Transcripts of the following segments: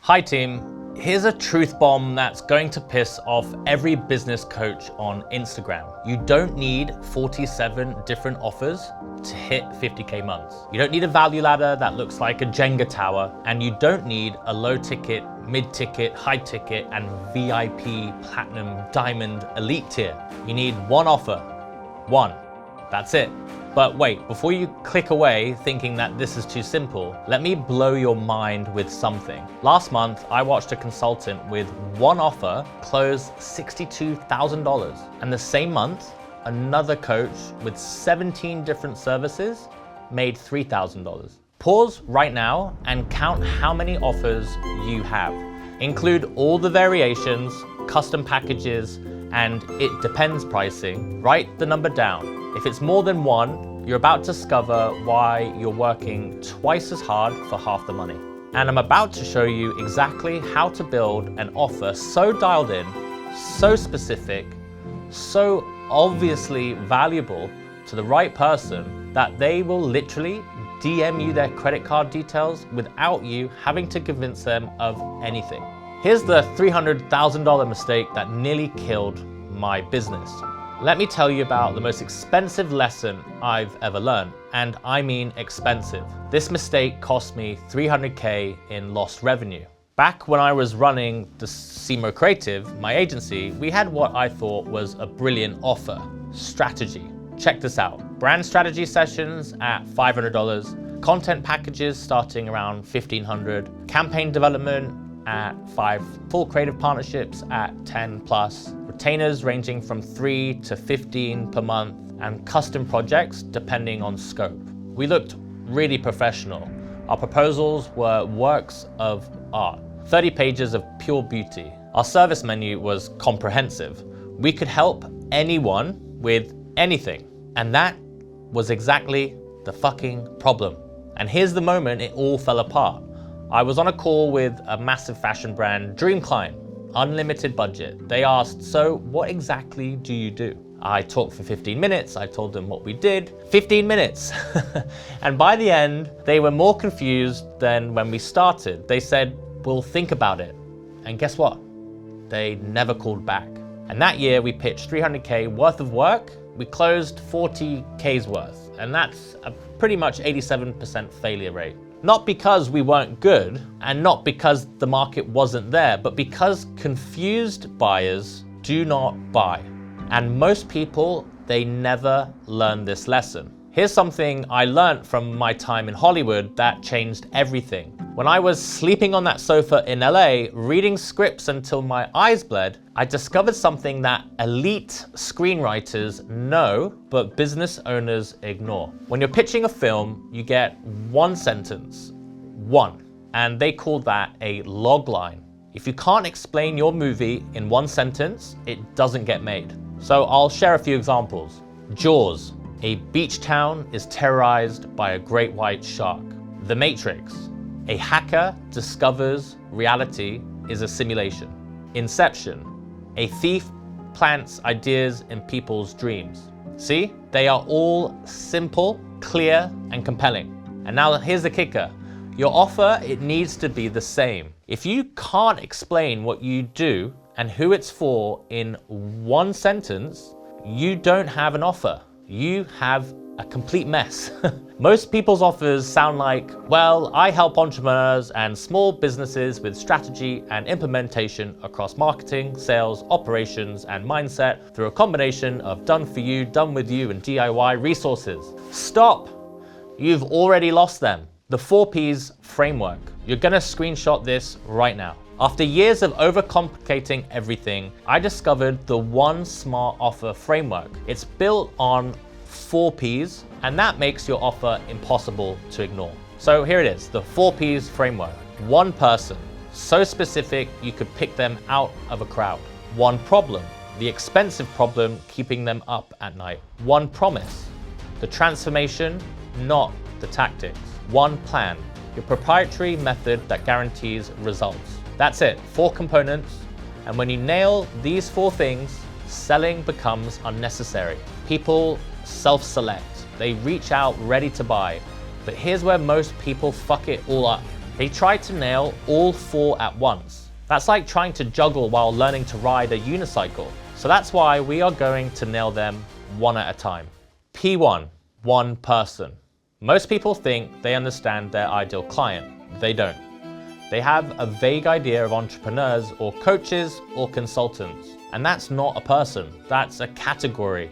Hi team, here's a truth bomb that's going to piss off every business coach on Instagram. You don't need 47 different offers to hit 50K months. You don't need a value ladder that looks like a Jenga tower, and you don't need a low ticket, mid ticket, high ticket, and VIP, platinum, diamond, elite tier. You need one offer, one, that's it. But wait, before you click away thinking that this is too simple, let me blow your mind with something. Last month, I watched a consultant with one offer close $62,000. And the same month, another coach with 17 different services made $3,000. Pause right now and count how many offers you have. Include all the variations, custom packages, and it depends pricing. Write the number down. If it's more than one, you're about to discover why you're working twice as hard for half the money. And I'm about to show you exactly how to build an offer so dialed in, so specific, so obviously valuable to the right person that they will literally DM you their credit card details without you having to convince them of anything. Here's the $300,000 mistake that nearly killed my business. Let me tell you about the most expensive lesson I've ever learned, and I mean expensive. This mistake cost me $300K in lost revenue. Back when I was running the CMO Creative, my agency, we had what I thought was a brilliant offer, strategy. Check this out. Brand strategy sessions at $500, content packages starting around $1,500, campaign development at 5, full creative partnerships at 10 plus, retainers ranging from 3 to 15 per month, and custom projects depending on scope. We looked really professional. Our proposals were works of art, 30 pages of pure beauty. Our service menu was comprehensive. We could help anyone with anything. And that was exactly the fucking problem. And here's the moment it all fell apart. I was on a call with a massive fashion brand, dream client, unlimited budget. They asked, so what exactly do you do? I talked for 15 minutes. I told them what we did. 15 minutes. And by the end, they were more confused than when we started. They said, we'll think about it. And guess what? They never called back. And that year we pitched 300K worth of work. We closed 40K's worth. And that's a pretty much 87% failure rate. Not because we weren't good and not because the market wasn't there, but because confused buyers do not buy. And most people, they never learn this lesson. Here's something I learned from my time in Hollywood that changed everything. When I was sleeping on that sofa in LA, reading scripts until my eyes bled, I discovered something that elite screenwriters know, but business owners ignore. When you're pitching a film, you get one sentence, one, and they call that a log line. If you can't explain your movie in one sentence, it doesn't get made. So I'll share a few examples. Jaws. A beach town is terrorized by a great white shark. The Matrix. A hacker discovers reality is a simulation. Inception. A thief plants ideas in people's dreams. See? They are all simple, clear, and compelling. And now here's the kicker. Your offer, it needs to be the same. If you can't explain what you do and who it's for in one sentence, you don't have an offer. You have a complete mess. Most people's offers sound like, well, I help entrepreneurs and small businesses with strategy and implementation across marketing, sales, operations, and mindset through a combination of done for you, done with you, and DIY resources. Stop. You've already lost them. The 4Ps framework. You're gonna screenshot this right now. After years of overcomplicating everything, I discovered the One Smart Offer framework. It's built on 4Ps, and that makes your offer impossible to ignore. So here it is, the 4Ps framework. One person, so specific you could pick them out of a crowd. One problem, the expensive problem keeping them up at night. One promise, the transformation, not the tactics. One plan, your proprietary method that guarantees results. That's it, 4 components, and when you nail these 4 things, selling becomes unnecessary. People self-select, they reach out ready to buy, but here's where most people fuck it all up. They try to nail all 4 at once. That's like trying to juggle while learning to ride a unicycle. So that's why we are going to nail them one at a time. P1, one person. Most people think they understand their ideal client. They don't. They have a vague idea of entrepreneurs or coaches or consultants. And that's not a person, that's a category.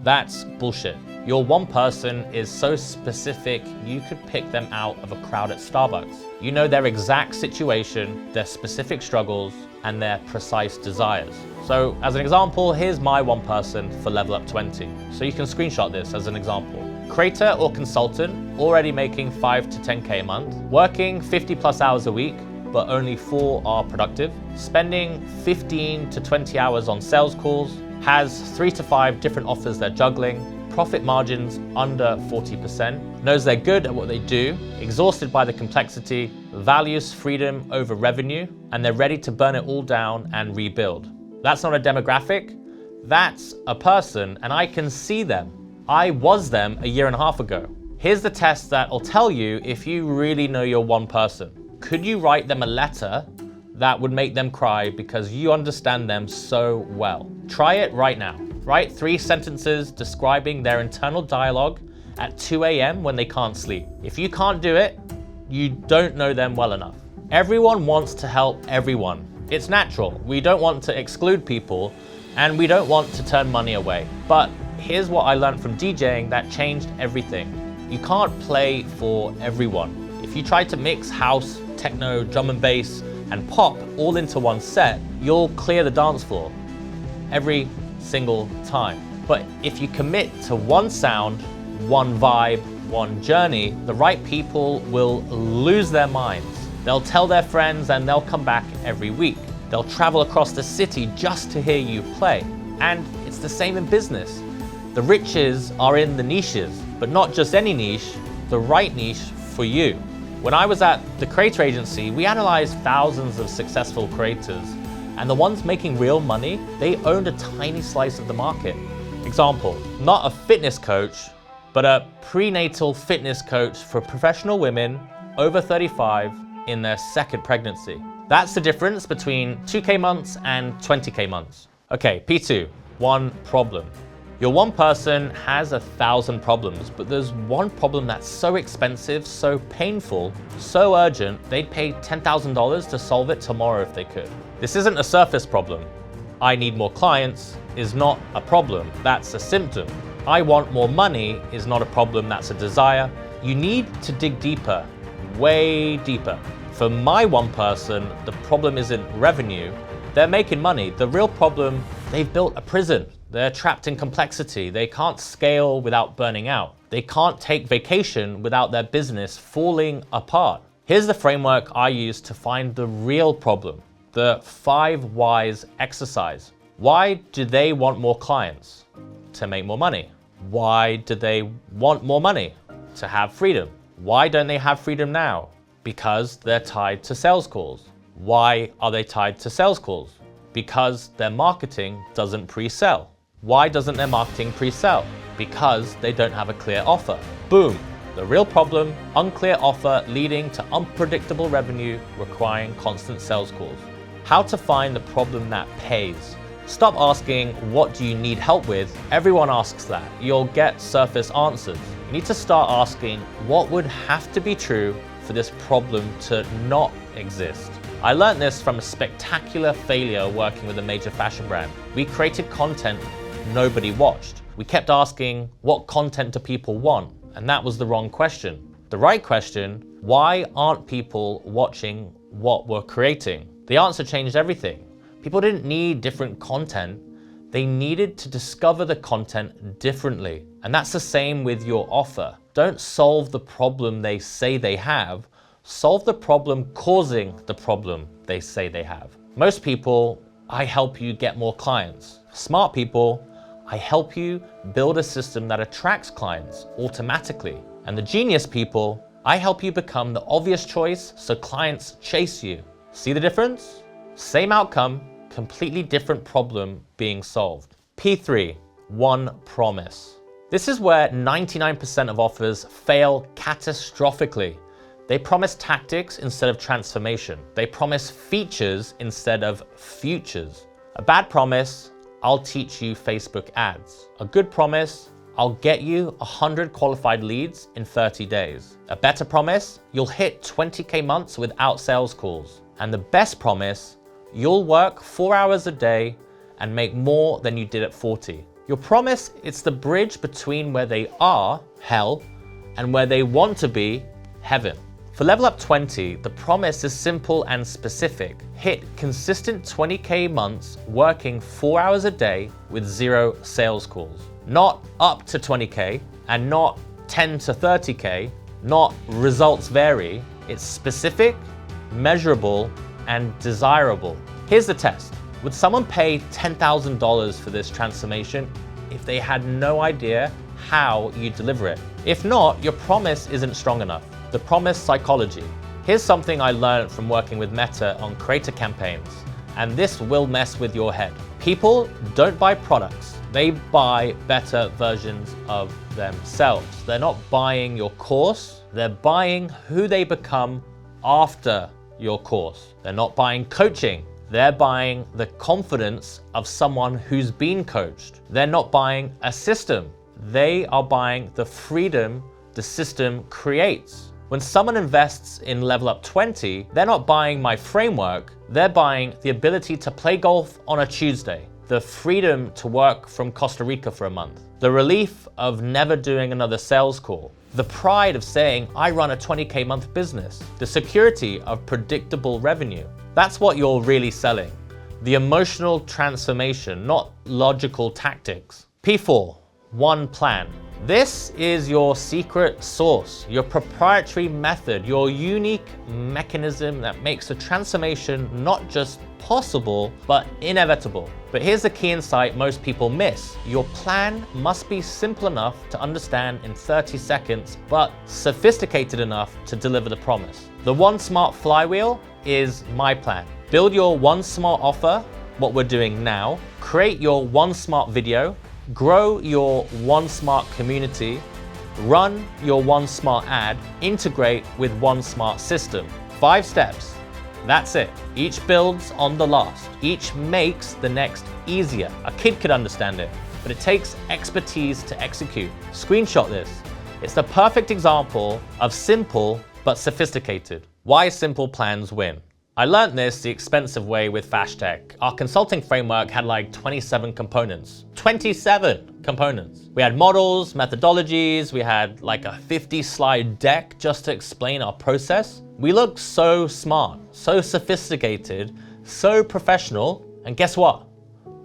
That's bullshit. Your one person is so specific, you could pick them out of a crowd at Starbucks. You know their exact situation, their specific struggles, and their precise desires. So as an example, here's my one person for Level Up 20. So you can screenshot this as an example. Creator or consultant, already making 5 to 10K a month, working 50 plus hours a week, but only 4 are productive, spending 15 to 20 hours on sales calls, has 3 to 5 different offers they're juggling, profit margins under 40%, knows they're good at what they do, exhausted by the complexity, values freedom over revenue, and they're ready to burn it all down and rebuild. That's not a demographic, that's a person, and I can see them. I was them a year and a half ago. Here's the test that'll tell you if you really know your one person. Could you write them a letter that would make them cry because you understand them so well? Try it right now. Write 3 sentences describing their internal dialogue at 2 a.m. when they can't sleep. If you can't do it, you don't know them well enough. Everyone wants to help everyone. It's natural. We don't want to exclude people and we don't want to turn money away. But here's what I learned from DJing that changed everything. You can't play for everyone. If you try to mix house, techno, drum and bass, and pop all into one set, you'll clear the dance floor every single time. But if you commit to one sound, one vibe, one journey, the right people will lose their minds. They'll tell their friends and they'll come back every week. They'll travel across the city just to hear you play. And it's the same in business. The riches are in the niches, but not just any niche, the right niche for you. When I was at the creator agency, we analyzed thousands of successful creators, and the ones making real money, they owned a tiny slice of the market. Example, not a fitness coach, but a prenatal fitness coach for professional women over 35 in their 2nd pregnancy. That's the difference between 2K months and 20K months. Okay, P2, one problem. Your one person has 1,000 problems, but there's one problem that's so expensive, so painful, so urgent, they'd pay $10,000 to solve it tomorrow if they could. This isn't a surface problem. I need more clients is not a problem, that's a symptom. I want more money is not a problem, that's a desire. You need to dig deeper, way deeper. For my one person, the problem isn't revenue. They're making money. The real problem, they've built a prison. They're trapped in complexity. They can't scale without burning out. They can't take vacation without their business falling apart. Here's the framework I use to find the real problem, the 5 whys exercise. Why do they want more clients? To make more money. Why do they want more money? To have freedom. Why don't they have freedom now? Because they're tied to sales calls. Why are they tied to sales calls? Because their marketing doesn't pre-sell. Why doesn't their marketing pre-sell? Because they don't have a clear offer. Boom. The real problem, unclear offer leading to unpredictable revenue requiring constant sales calls. How to find the problem that pays. Stop asking, what do you need help with? Everyone asks that. You'll get surface answers. You need to start asking, what would have to be true for this problem to not exist? I learned this from a spectacular failure working with a major fashion brand. We created content nobody watched. We kept asking, what content do people want? And that was the wrong question. The right question, why aren't people watching what we're creating? The answer changed everything. People didn't need different content. They needed to discover the content differently. And that's the same with your offer. Don't solve the problem they say they have. Solve the problem causing the problem they say they have. Most people, I help you get more clients. Smart people, I help you build a system that attracts clients automatically. And the genius people, I help you become the obvious choice so clients chase you. See the difference? Same outcome, completely different problem being solved. P3, one promise. This is where 99% of offers fail catastrophically. They promise tactics instead of transformation. They promise features instead of futures. A bad promise, I'll teach you Facebook ads. A good promise, I'll get you 100 qualified leads in 30 days. A better promise, you'll hit 20K months without sales calls. And the best promise, you'll work 4 hours a day and make more than you did at 40. Your promise, it's the bridge between where they are, hell, and where they want to be, heaven. For Level Up 20, the promise is simple and specific. Hit consistent 20K months working 4 hours a day with 0 sales calls. Not up to 20K and not 10 to 30K, not results vary. It's specific, measurable, and desirable. Here's the test. Would someone pay $10,000 for this transformation if they had no idea how you deliver it? If not, your promise isn't strong enough. The promise psychology. Here's something I learned from working with Meta on creator campaigns, and this will mess with your head. People don't buy products. They buy better versions of themselves. They're not buying your course. They're buying who they become after your course. They're not buying coaching. They're buying the confidence of someone who's been coached. They're not buying a system. They are buying the freedom the system creates. When someone invests in Level Up 20, they're not buying my framework. They're buying the ability to play golf on a Tuesday, the freedom to work from Costa Rica for a month, the relief of never doing another sales call, the pride of saying, I run a 20K month business, the security of predictable revenue. That's what you're really selling. The emotional transformation, not logical tactics. P4, one plan. This is your secret sauce, your proprietary method, your unique mechanism that makes a transformation not just possible, but inevitable. But here's the key insight most people miss. Your plan must be simple enough to understand in 30 seconds, but sophisticated enough to deliver the promise. The One Smart Flywheel is my plan. Build your One Smart offer, what we're doing now. Create your One Smart video. Grow your One Smart community. Run your One Smart ad. Integrate with One Smart system. 5 steps. That's it. Each builds on the last. Each makes the next easier. A kid could understand it, but it takes expertise to execute. Screenshot this. It's the perfect example of simple but sophisticated. Why simple plans win. I learned this the expensive way with Fashtech. Our consulting framework had like 27 components. 27 components. We had models, methodologies, we had like a 50-slide deck just to explain our process. We looked so smart, so sophisticated, so professional, and guess what?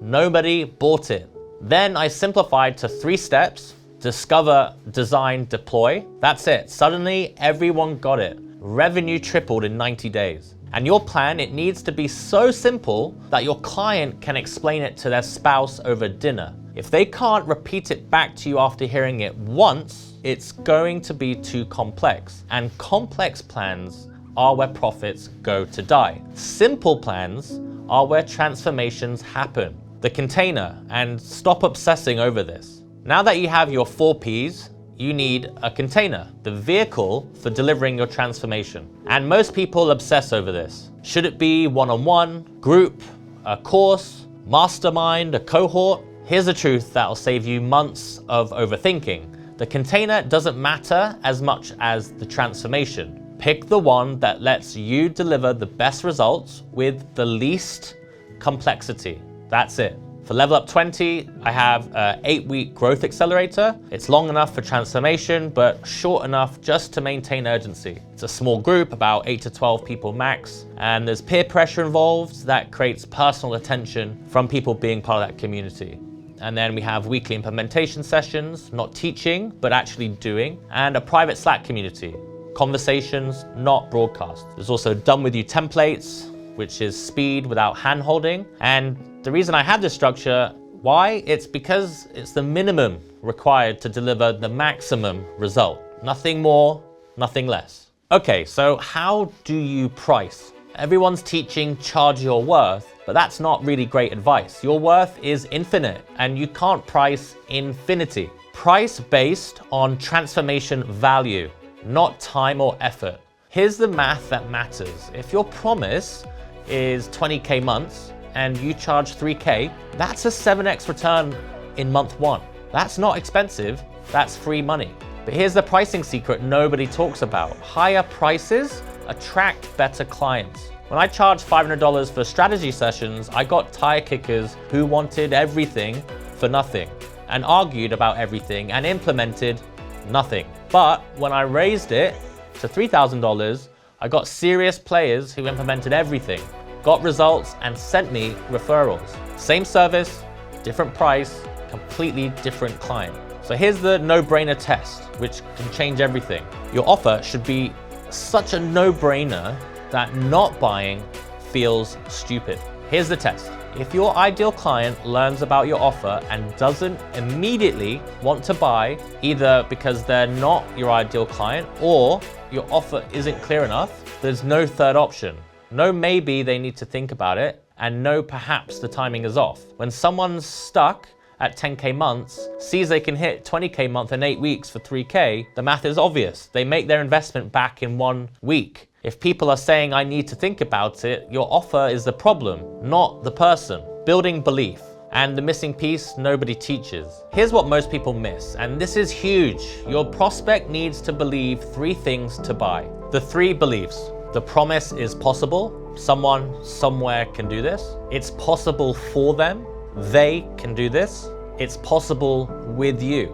Nobody bought it. Then I simplified to 3 steps: discover, design, deploy. That's it. Suddenly everyone got it. Revenue tripled in 90 days. And your plan, it needs to be so simple that your client can explain it to their spouse over dinner. If they can't repeat it back to you after hearing it once, it's going to be too complex. And complex plans are where profits go to die. Simple plans are where transformations happen. The container, and stop obsessing over this. Now that you have your 4 Ps, you need a container, the vehicle for delivering your transformation. And most people obsess over this. Should it be one-on-one, group, a course, mastermind, a cohort? Here's the truth that'll save you months of overthinking. The container doesn't matter as much as the transformation. Pick the one that lets you deliver the best results with the least complexity. That's it. For Level Up 20, I have an 8-week growth accelerator. It's long enough for transformation, but short enough just to maintain urgency. It's a small group, about 8 to 12 people max, and there's peer pressure involved that creates personal attention from people being part of that community. And then we have weekly implementation sessions, not teaching, but actually doing, and a private Slack community. Conversations, not broadcast. There's also done with you templates, which is speed without hand-holding. And the reason I have this structure, why? It's because it's the minimum required to deliver the maximum result. Nothing more, nothing less. Okay, so how do you price? Everyone's teaching charge your worth, but that's not really great advice. Your worth is infinite, and you can't price infinity. Price based on transformation value, not time or effort. Here's the math that matters. If your promise is 20K months and you charge 3K, that's a 7x return in month 1. That's not expensive, that's free money. But here's the pricing secret nobody talks about. Higher prices attract better clients. When I charged $500 for strategy sessions, I got tire kickers who wanted everything for nothing and argued about everything and implemented nothing. But when I raised it to $3,000, I got serious players who implemented everything, got results, and sent me referrals. Same service, different price, completely different client. So here's the no-brainer test, which can change everything. Your offer should be such a no-brainer that not buying feels stupid. Here's the test. If your ideal client learns about your offer and doesn't immediately want to buy, either because they're not your ideal client or your offer isn't clear enough, there's no third option. No maybe they need to think about it, and no perhaps the timing is off. When someone's stuck at 10K months, sees they can hit 20K month in 8 weeks for 3K, the math is obvious. They make their investment back in 1 week. If people are saying, I need to think about it, your offer is the problem, not the person. Building belief. And the missing piece nobody teaches. Here's what most people miss, and this is huge. Your prospect needs to believe 3 things to buy. The 3 beliefs. The promise is possible. Someone, somewhere can do this. It's possible for them. They can do this. It's possible with you.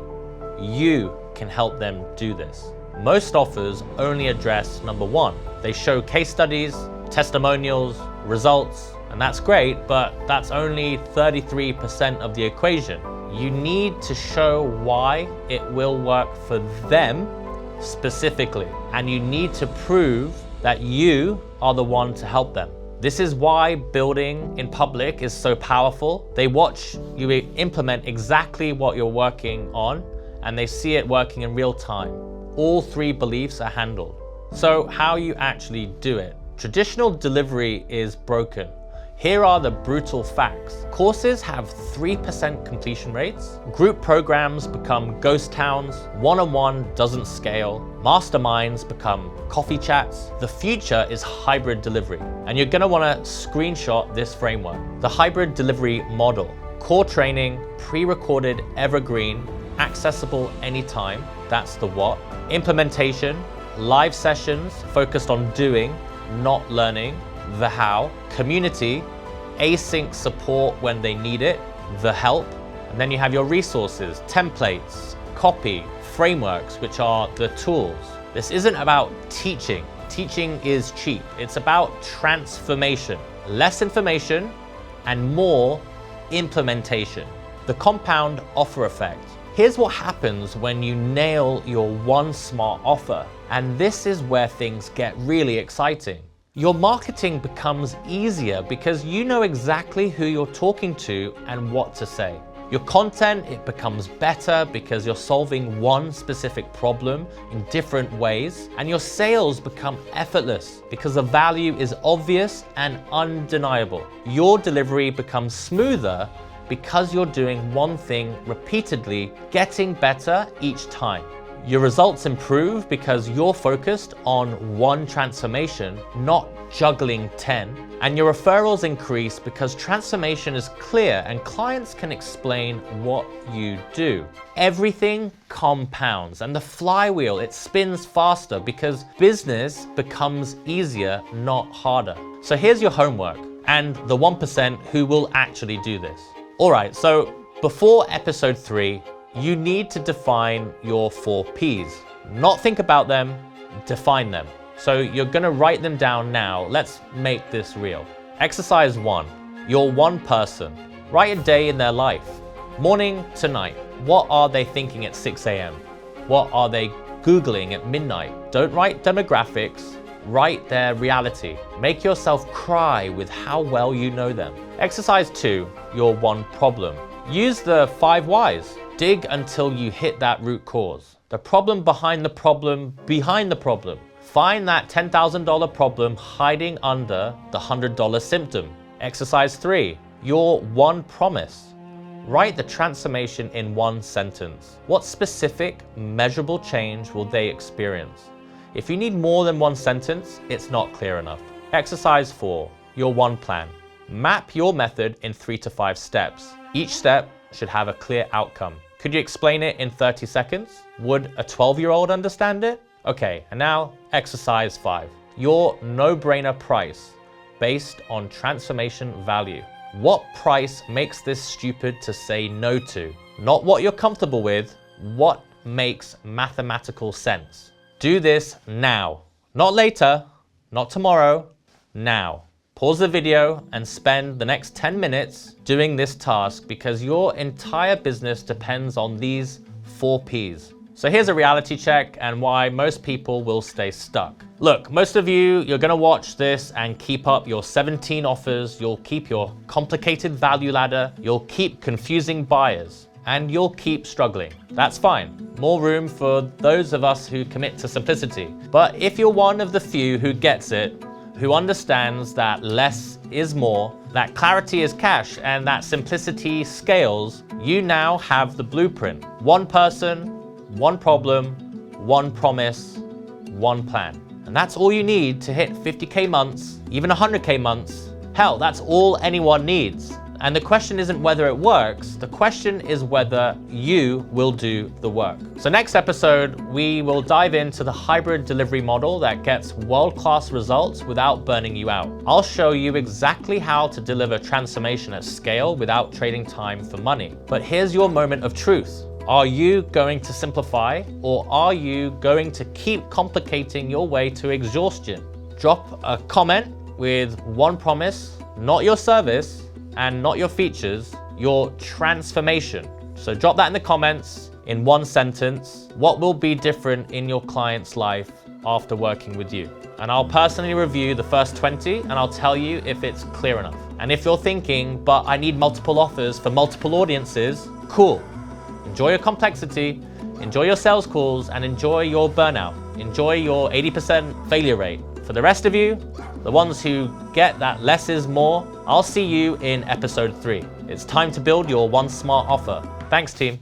You can help them do this. Most offers only address number 1. They show case studies, testimonials, results, and that's great, but that's only 33% of the equation. You need to show why it will work for them specifically, and you need to prove that you are the one to help them. This is why building in public is so powerful. They watch you implement exactly what you're working on, and they see it working in real time. All 3 beliefs are handled. So how you actually do it. Traditional delivery is broken. Here are the brutal facts. Courses have 3% completion rates. Group programs become ghost towns. One-on-one doesn't scale. Masterminds become coffee chats. The future is hybrid delivery. And you're gonna wanna screenshot this framework. The hybrid delivery model. Core training, pre-recorded evergreen, accessible anytime. That's the what. Implementation, live sessions focused on doing, not learning. The how. Community, async support when they need it, the help. And then you have your resources, templates, copy, frameworks, which are the tools. This isn't about teaching. Teaching is cheap. It's about transformation. Less information and more implementation. The compound offer effect. Here's what happens when you nail your one smart offer. And this is where things get really exciting. Your marketing becomes easier because you know exactly who you're talking to and what to say. Your content, it becomes better because you're solving one specific problem in different ways, and your sales become effortless because the value is obvious and undeniable. Your delivery becomes smoother because you're doing one thing repeatedly, getting better each time. Your results improve because you're focused on one transformation, not juggling 10. And your referrals increase because transformation is clear and clients can explain what you do. Everything compounds and the flywheel, it spins faster because business becomes easier, not harder. So here's your homework and the 1% who will actually do this. All right, so before episode 3, you need to define your 4 Ps. Not think about them, define them. So you're gonna write them down now. Let's make this real. Exercise 1, you're one person. Write a day in their life, morning to night. What are they thinking at 6 a.m.? What are they Googling at midnight? Don't write demographics, write their reality. Make yourself cry with how well you know them. Exercise 2, your one problem. Use the 5 whys. Dig until you hit that root cause. The problem behind the problem behind the problem. Find that $10,000 problem hiding under the $100 symptom. Exercise 3, your one promise. Write the transformation in one sentence. What specific, measurable change will they experience? If you need more than one sentence, it's not clear enough. Exercise 4, your one plan. Map your method in 3 to 5 steps. Each step should have a clear outcome. Could you explain it in 30 seconds? Would a 12-year-old understand it? Okay, and now exercise 5. Your no-brainer price based on transformation value. What price makes this stupid to say no to? Not what you're comfortable with, what makes mathematical sense. Do this now. Not later, not tomorrow, now. Pause the video and spend the next 10 minutes doing this task because your entire business depends on these 4 Ps. So here's a reality check and why most people will stay stuck. Look, most of you're gonna watch this and keep up your 17 offers, you'll keep your complicated value ladder, you'll keep confusing buyers, and you'll keep struggling. That's fine. More room for those of us who commit to simplicity. But if you're one of the few who gets it, who understands that less is more, that clarity is cash, and that simplicity scales, you now have the blueprint. One person, one problem, one promise, one plan. And that's all you need to hit 50K months, even 100K months. Hell, that's all anyone needs. And the question isn't whether it works, the question is whether you will do the work. So next episode, we will dive into the hybrid delivery model that gets world-class results without burning you out. I'll show you exactly how to deliver transformation at scale without trading time for money. But here's your moment of truth. Are you going to simplify, or are you going to keep complicating your way to exhaustion? Drop a comment with one promise, not your service, and not your features, your transformation. So drop that in the comments in one sentence. What will be different in your client's life after working with you? And I'll personally review the first 20 and I'll tell you if it's clear enough. And if you're thinking, but I need multiple offers for multiple audiences, cool. Enjoy your complexity, enjoy your sales calls, and enjoy your burnout. Enjoy your 80% failure rate. For the rest of you, the ones who get that less is more, I'll see you in episode 3. It's time to build your one smart offer. Thanks, team.